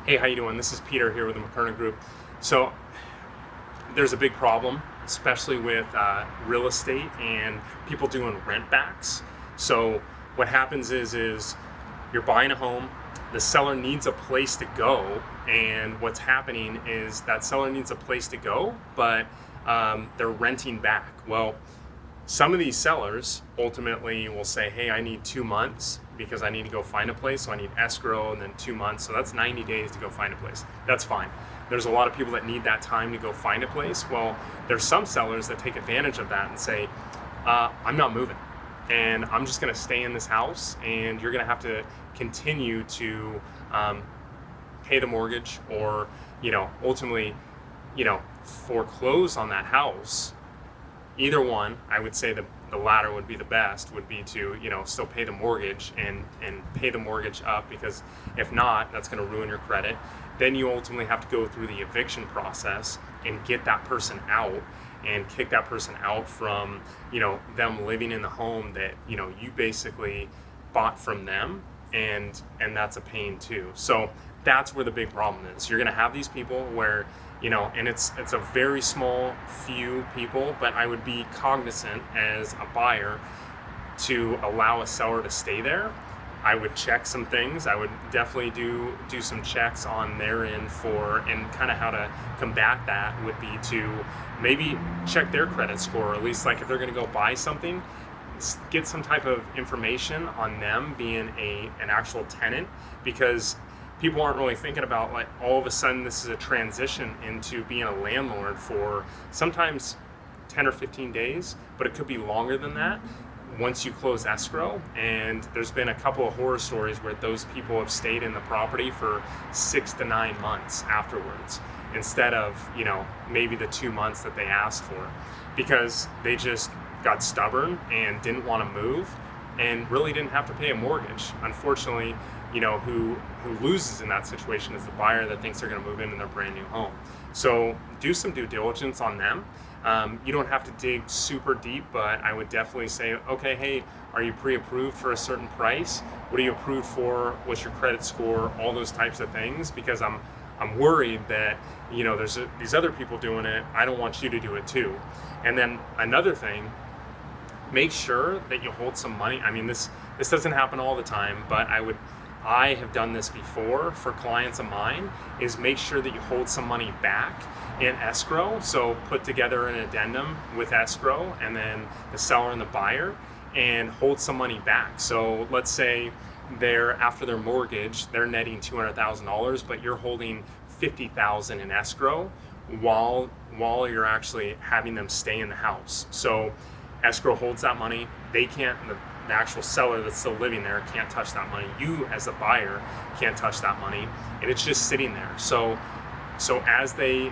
Hey, how you doing? This is Peter here with the McKernan Group. So there's a big problem, especially with real estate and people doing rent backs. So what happens is you're buying a home, the seller needs a place to go, and what's happening is that seller needs a place to go, but they're renting back. Well, some of these sellers ultimately will say, hey, I need 2 months because I need to go find a place, so I need escrow, and then 2 months, so that's 90 days to go find a place. That's fine. There's a lot of people that need that time to go find a place. Well, there's some sellers that take advantage of that and say, I'm not moving, and I'm just gonna stay in this house, and you're gonna have to continue to pay the mortgage, or ultimately foreclose on that house. Either one, I would say the latter would be the best, would be to still pay the mortgage and pay the mortgage up, because if not, that's going to ruin your credit. Then you ultimately have to go through the eviction process and get that person out and kick that person out from them living in the home that you basically bought from them, and that's a pain too. So that's where the big problem is. You're going to have these people where and it's a very small few people, but I would be cognizant as a buyer to allow a seller to stay there. I would check some things. I would definitely do some checks on their end and kind of how to combat that would be to maybe check their credit score, or at least like if they're going to go buy something, get some type of information on them being an actual tenant, because people aren't really thinking about, like, all of a sudden this is a transition into being a landlord for sometimes 10 or 15 days, but it could be longer than that once you close escrow. And there's been a couple of horror stories where those people have stayed in the property for 6 to 9 months afterwards, instead of maybe the 2 months that they asked for, because they just got stubborn and didn't want to move and really didn't have to pay a mortgage. Unfortunately, who loses in that situation is the buyer that thinks they're going to move into their brand new home. So do some due diligence on them. You don't have to dig super deep, but I would definitely say, okay, hey, are you pre-approved for a certain price? What are you approved for? What's your credit score? All those types of things, because I'm worried that there's these other people doing it. I don't want you to do it too. And then another thing, make sure that you hold some money. I mean, this doesn't happen all the time, but I have done this before for clients of mine, is make sure that you hold some money back in escrow. So put together an addendum with escrow and then the seller and the buyer, and hold some money back. So let's say after their mortgage, they're netting $200,000, but you're holding $50,000 in escrow while you're actually having them stay in the house. So escrow holds that money. They can't, the actual seller that's still living there can't touch that money. You as the buyer can't touch that money, and it's just sitting there. So as they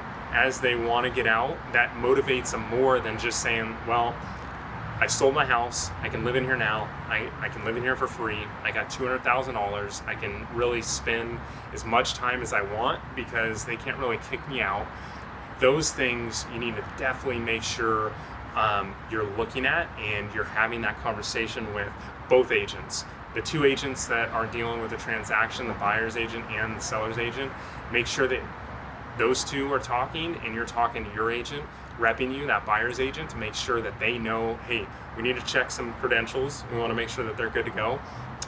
want to get out, that motivates them more than just saying, well, I sold my house, I can live in here now, I can live in here for free, I got $200,000, I can really spend as much time as I want because they can't really kick me out. Those things you need to definitely make sure you're looking at, and you're having that conversation with both agents. The two agents that are dealing with the transaction, the buyer's agent and the seller's agent, make sure that those two are talking, and you're talking to your agent, repping you, that buyer's agent, to make sure that they know, hey, we need to check some credentials. We want to make sure that they're good to go.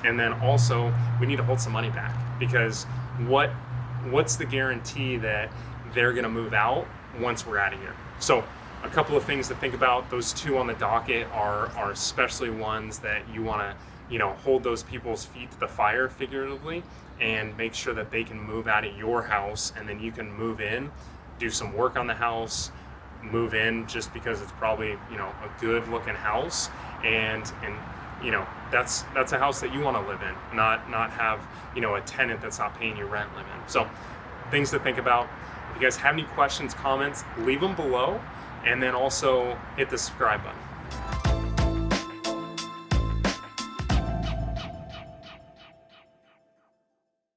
And then also, we need to hold some money back, because what's the guarantee that they're going to move out once we're out of here? So a couple of things to think about. Those two on the docket are especially ones that you want to hold those people's feet to the fire, figuratively, and make sure that they can move out of your house, and then you can move in, do some work on the house, move in just because it's probably a good looking house, and that's a house that you want to live in, not have a tenant that's not paying you rent live in. So things to think about. If you guys have any questions, comments, leave them below. And then also hit the subscribe button.